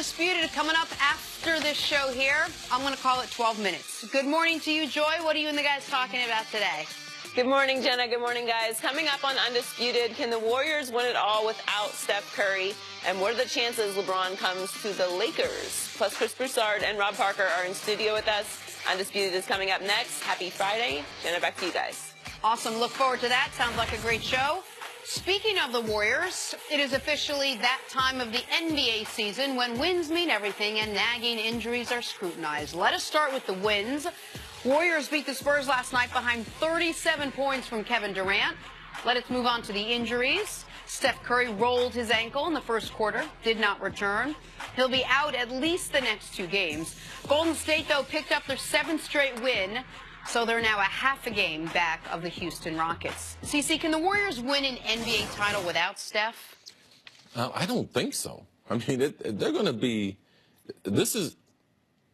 Undisputed coming up after this show here. I'm going to call it 12 minutes. Good morning to you, Joy. What are you and the guys talking about today? Good morning, Jenna. Good morning, guys. Coming up on Undisputed, can the Warriors win it all without Steph Curry? And what are the chances LeBron comes to the Lakers? Plus, Chris Broussard and Rob Parker are in studio with us. Undisputed is coming up next. Happy Friday. Jenna, back to you guys. Awesome. Look forward to that. Sounds like a great show. Speaking of the Warriors, it is officially that time of the NBA season when wins mean everything and nagging injuries are scrutinized. Let us start with the wins. Warriors beat the Spurs last night behind 37 points from Kevin Durant. Let us move on to the injuries. Steph Curry rolled his ankle in the first quarter, did not return. He'll be out at least the next 2 games. Golden State, though, picked up their 7th straight win, so they're now a half a game back of the Houston Rockets. CC, can the Warriors win an NBA title without Steph? I don't think so. I mean, they're going to be. This is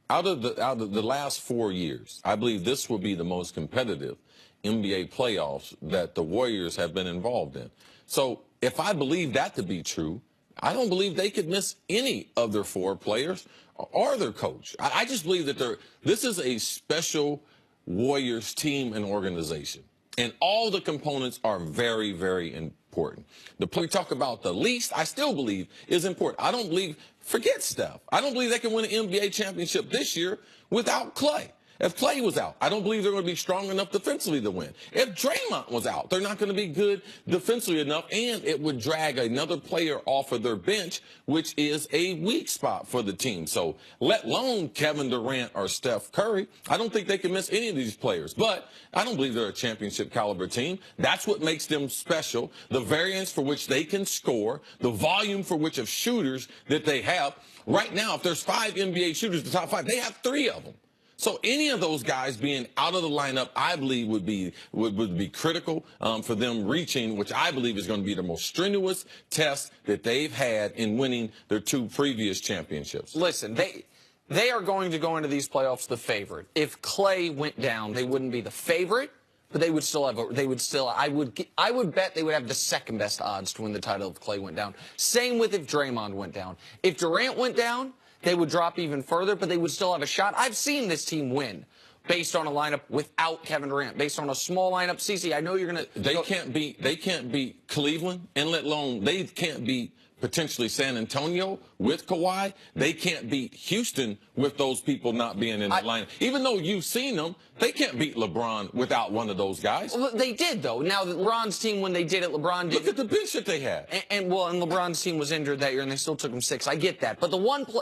out of the last 4 years. I believe this will be the most competitive NBA playoffs that the Warriors have been involved in. So if I believe that to be true, I don't believe they could miss any of their 4 players or their coach. I just believe that this is a special Warriors team and organization, and all the components are very, very important. The play we talk about the least, I still believe, is important. I don't believe, forget Steph. I don't believe they can win an NBA championship this year without Clay. If Clay was out, I don't believe they're going to be strong enough defensively to win. If Draymond was out, they're not going to be good defensively enough, and it would drag another player off of their bench, which is a weak spot for the team. So let alone Kevin Durant or Steph Curry, I don't think they can miss any of these players. But I don't believe they're a championship caliber team. That's what makes them special, the variance for which they can score, the volume for which of shooters that they have. Right now, if there's 5 NBA shooters, the top 5, they have 3 of them. So any of those guys being out of the lineup, I believe would be critical for them reaching, which I believe is going to be the most strenuous test that they've had in winning their 2 previous championships. Listen, they are going to go into these playoffs the favorite. If Clay went down, they wouldn't be the favorite, but they would still have. I would bet they would have the 2nd best odds to win the title if Clay went down. Same with if Draymond went down. If Durant went down, they would drop even further, but they would still have a shot. I've seen this team win based on a lineup without Kevin Durant, based on a small lineup. CeCe, I know you're going to. They can't beat Cleveland, and let alone they can't beat potentially San Antonio with Kawhi. They can't beat Houston with those people not being in the lineup. Even though you've seen them, they can't beat LeBron without one of those guys. Well, they did, though. Now, LeBron's team, when they did it, LeBron did. Look at the bench that they had. And LeBron's team was injured that year, and they still took him 6. I get that. But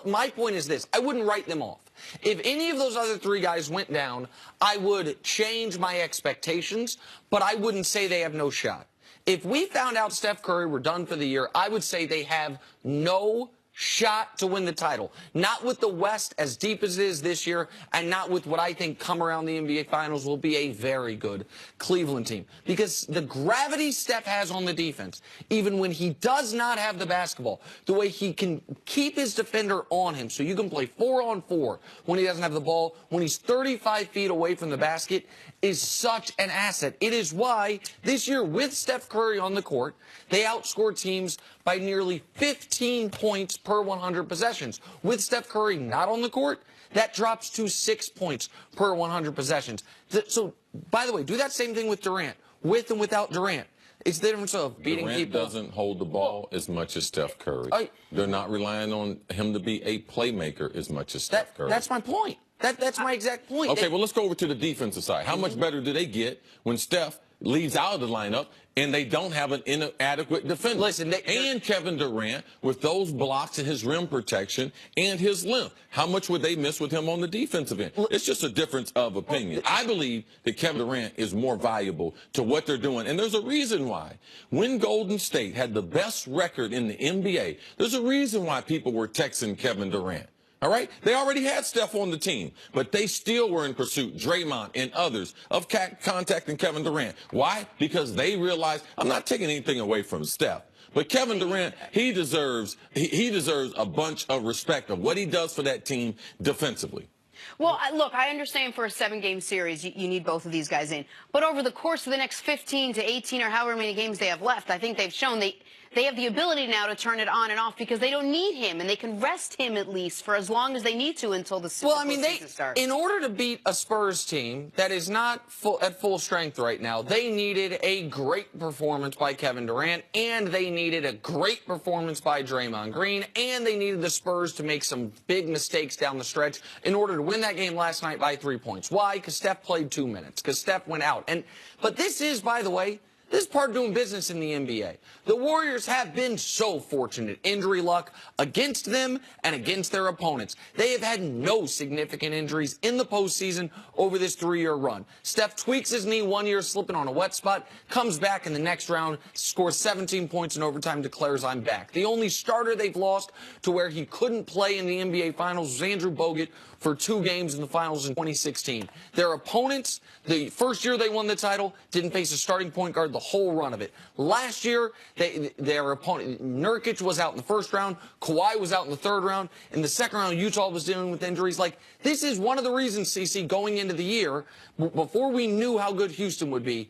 my point is this. I wouldn't write them off. If any of those other 3 guys went down, I would change my expectations, but I wouldn't say they have no shot. If we found out Steph Curry were done for the year, I would say they have no shot to win the title. Not with the West as deep as it is this year, and not with what I think come around the NBA Finals will be a very good Cleveland team. Because the gravity Steph has on the defense, even when he does not have the basketball, the way he can keep his defender on him, so you can play 4-on-4 when he doesn't have the ball, when he's 35 feet away from the basket, is such an asset. It is why this year, with Steph Curry on the court, they outscored teams by nearly 15 points per 100 possessions. With Steph Curry not on the court, that drops to 6 points per 100 possessions. So, by the way, do that same thing with Durant, with and without Durant. It's the difference of beating Durant people. Doesn't hold the ball as much as Steph Curry. They're not relying on him to be a playmaker as much as Steph Curry. That's my point. That's my exact point. Okay, well, let's go over to the defensive side. How much better do they get when Steph leaves out of the lineup and they don't have an inadequate defender? Listen, and Kevin Durant, with those blocks and his rim protection and his length, how much would they miss with him on the defensive end? It's just a difference of opinion. I believe that Kevin Durant is more valuable to what they're doing, and there's a reason why. When Golden State had the best record in the NBA, there's a reason why people were texting Kevin Durant. All right? They already had Steph on the team, but they still were in pursuit, Draymond and others, of contacting Kevin Durant. Why? Because they realized, I'm not taking anything away from Steph, but Kevin Durant, he deserves a bunch of respect of what he does for that team defensively. Well, look, I understand for a 7-game series, you need both of these guys in. But over the course of the next 15 to 18 or however many games they have left, I think they've shown they have the ability now to turn it on and off because they don't need him, and they can rest him at least for as long as they need to until the season starts. In order to beat a Spurs team that is not at full strength right now, they needed a great performance by Kevin Durant, and they needed a great performance by Draymond Green, and they needed the Spurs to make some big mistakes down the stretch in order to win that game last night by 3 points. Why? Because Steph played 2 minutes, because Steph went out. But this is, by the way, this is part of doing business in the NBA. The Warriors have been so fortunate. Injury luck against them and against their opponents. They have had no significant injuries in the postseason over this 3-year run. Steph tweaks his knee 1 year, slipping on a wet spot, comes back in the next round, scores 17 points in overtime, declares, "I'm back." The only starter they've lost to where he couldn't play in the NBA Finals was Andrew Bogut for 2 games in the Finals in 2016. Their opponents, the first year they won the title, didn't face a starting point guard the whole run of it. Last year, their opponent, Nurkic, was out in the first round. Kawhi was out in the third round. In the second round, Utah was dealing with injuries. Like, this is one of the reasons, CC, going into the year, before we knew how good Houston would be,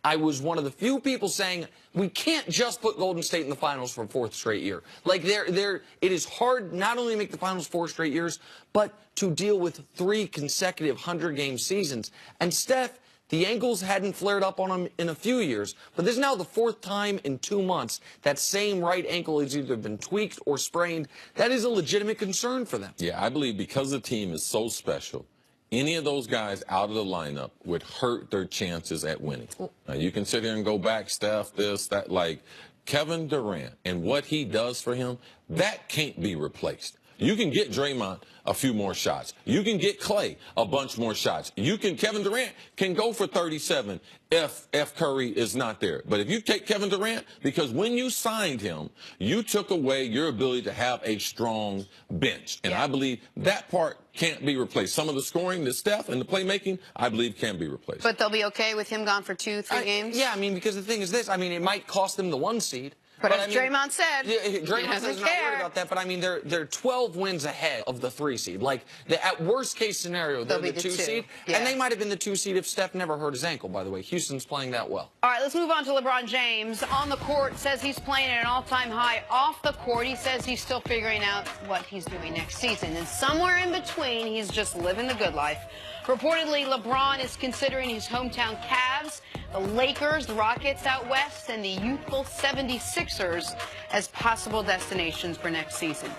I was one of the few people saying we can't just put Golden State in the finals for a 4th straight year. Like, it is hard not only to make the finals 4 straight years, but to deal with 3 consecutive 100-game seasons. And Steph, the ankles hadn't flared up on him in a few years, but this is now the 4th time in 2 months that same right ankle has either been tweaked or sprained. That is a legitimate concern for them. Yeah, I believe because the team is so special, any of those guys out of the lineup would hurt their chances at winning. Now, you can sit here and go back, Steph, this, that, like Kevin Durant and what he does for him, that can't be replaced. You can get Draymond a few more shots. You can get Clay a bunch more shots. Kevin Durant can go for 37 if Curry is not there. But if you take Kevin Durant, because when you signed him, you took away your ability to have a strong bench. And I believe that part can't be replaced. Some of the scoring, the Steph, and the playmaking, I believe can be replaced. But they'll be okay with him gone for 2-3 games? Yeah, I mean, because the thing is this. I mean, it might cost them the 1 seed. But as Draymond said, Draymond says he's not worried about that. But I mean, they're 12 wins ahead of the 3 seed. Like, at worst case scenario, they're the 2 seed, and they might have been the 2 seed if Steph never hurt his ankle. By the way, Houston's playing that well. All right, let's move on to LeBron James. On the court, says he's playing at an all-time high. Off the court, he says he's still figuring out what he's doing next season, and somewhere in between, he's just living the good life. Reportedly, LeBron is considering his hometown Cavs, the Lakers, the Rockets out west, and the youthful 76ers as possible destinations for next season.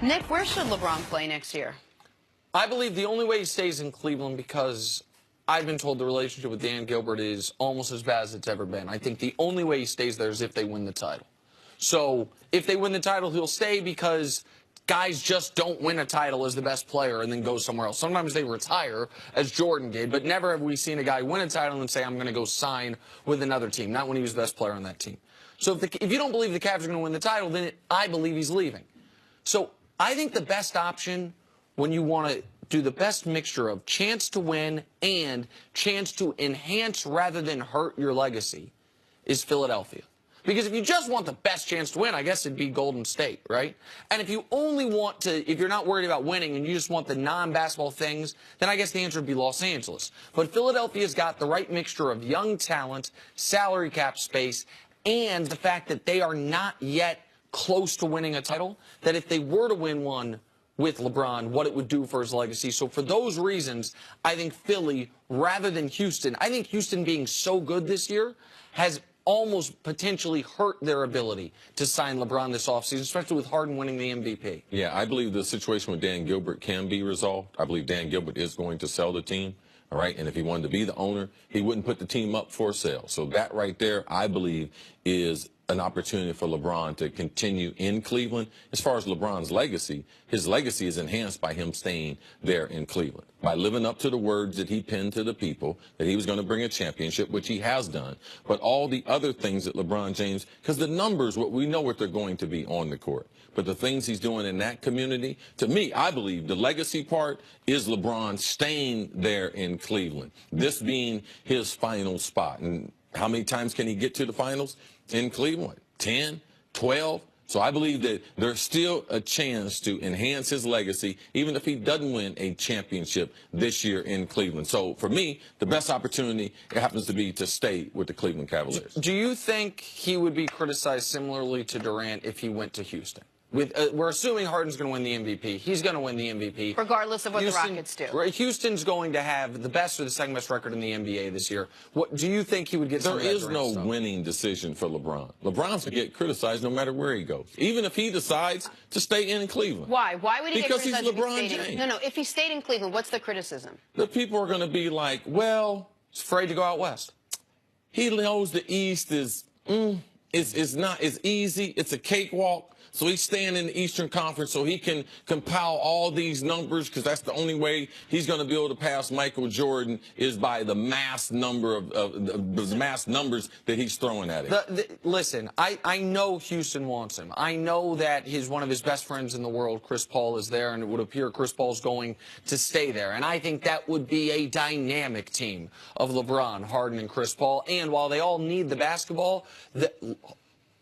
Nick, where should LeBron play next year? I believe the only way he stays in Cleveland, because I've been told the relationship with Dan Gilbert is almost as bad as it's ever been. I think the only way he stays there is if they win the title. So if they win the title, he'll stay, because guys just don't win a title as the best player and then go somewhere else. Sometimes they retire, as Jordan did, but never have we seen a guy win a title and say, I'm going to go sign with another team, not when he was the best player on that team. So if you don't believe the Cavs are going to win the title, then I believe he's leaving. So I think the best option, when you want to do the best mixture of chance to win and chance to enhance rather than hurt your legacy, is Philadelphia. Because if you just want the best chance to win, I guess it'd be Golden State, right? And if you only want to, if you're not worried about winning and you just want the non-basketball things, then I guess the answer would be Los Angeles. But Philadelphia's got the right mixture of young talent, salary cap space, and the fact that they are not yet close to winning a title, that if they were to win one with LeBron, what it would do for his legacy. So for those reasons, I think Philly, rather than Houston, I think Houston being so good this year has almost potentially hurt their ability to sign LeBron this offseason, especially with Harden winning the MVP. Yeah, I believe the situation with Dan Gilbert can be resolved. I believe Dan Gilbert is going to sell the team, all right? And if he wanted to be the owner, he wouldn't put the team up for sale. So that right there, I believe, is an opportunity for LeBron to continue in Cleveland. As far as LeBron's legacy, his legacy is enhanced by him staying there in Cleveland, by living up to the words that he penned to the people, that he was going to bring a championship, which he has done, but all the other things that LeBron James, because the numbers, we know what they're going to be on the court, but the things he's doing in that community, to me, I believe the legacy part is LeBron staying there in Cleveland, this being his final spot. And how many times can he get to the finals in Cleveland? 10, 12, So I believe that there's still a chance to enhance his legacy, even if he doesn't win a championship this year in Cleveland. So for me, the best opportunity happens to be to stay with the Cleveland Cavaliers. Do you think he would be criticized similarly to Durant if he went to Houston? We're assuming Harden's going to win the MVP. He's going to win the MVP. Regardless of what the Rockets do. Right, Houston's going to have the best or the second best record in the NBA this year. What do you think he would get? There is no winning decision for LeBron. LeBron's going to get criticized no matter where he goes, even if he decides to stay in Cleveland. Why? Why would he because get criticized he's LeBron if he stayed James. No, if he stayed in Cleveland, what's the criticism? The people are going to be like, well, he's afraid to go out west. He knows the East is not as easy. It's a cakewalk. So he's staying in the Eastern Conference so he can compile all these numbers, because that's the only way he's going to be able to pass Michael Jordan is by the mass number of the mass numbers that he's throwing at him. Listen, I know Houston wants him. I know that one of his best friends in the world, Chris Paul, is there, and it would appear Chris Paul's going to stay there. And I think that would be a dynamic team of LeBron, Harden, and Chris Paul. And while they all need the basketball,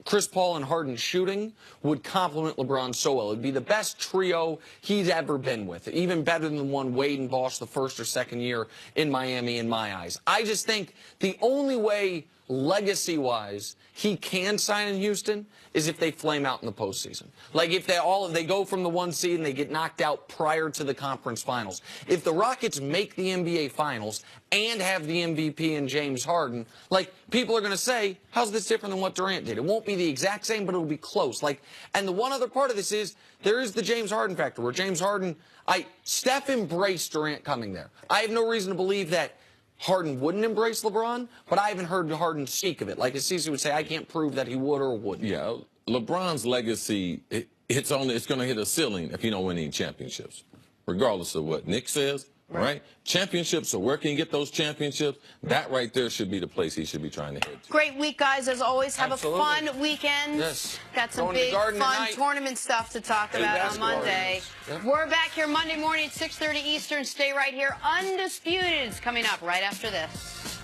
Chris Paul and Harden shooting would complement LeBron so well. It would be the best trio he's ever been with, even better than the one Wade and Bosh the first or second year in Miami in my eyes. I just think the only way legacy-wise he can sign in Houston is if they flame out in the postseason. Like if they go from the 1 seed and they get knocked out prior to the conference finals. If the Rockets make the NBA finals and have the MVP in James Harden, like people are going to say, how's this different than what Durant did? It won't be the exact same, but it'll be close. And the one other part of this is there is the James Harden factor, where James Harden, Steph embraced Durant coming there. I have no reason to believe that Harden wouldn't embrace LeBron, but I haven't heard Harden speak of it. Like Cece would say, I can't prove that he would or wouldn't. Yeah, LeBron's legacy, it's going to hit a ceiling if you don't win any championships, regardless of what Nick says. Right? Championships, so where can you get those championships? That right there should be the place he should be trying to head to. Great week, guys. As always, have Absolutely. a fun weekend. Yes. Got some Going to the big, Garden fun tonight. tournament stuff to talk about on Monday. Yep. We're back here Monday morning at 6:30 Eastern. Stay right here. Undisputed is coming up right after this.